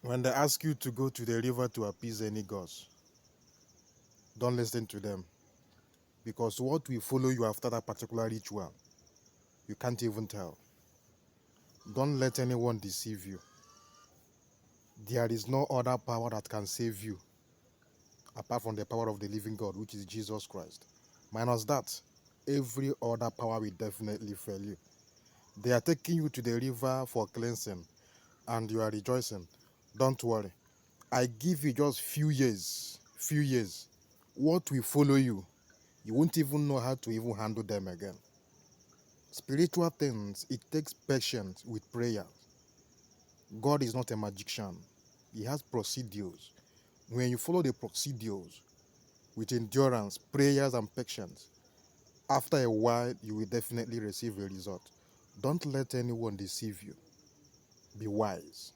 When they ask you to go to the river to appease any gods, don't listen to them. Because what will follow you after that particular ritual, you can't even tell. Don't let anyone deceive you. There is no other power that can save you apart from the power of the living God, which is Jesus Christ. Minus that, every other power will definitely fail you. They are taking you to the river for cleansing and you are rejoicing. Don't worry. I give you just few years. What will follow you, you won't even know how to even handle them again. Spiritual things, it takes patience with prayer. God is not a magician. He has procedures. When you follow the procedures with endurance, prayers, and patience, after a while, you will definitely receive a result. Don't let anyone deceive you. Be wise.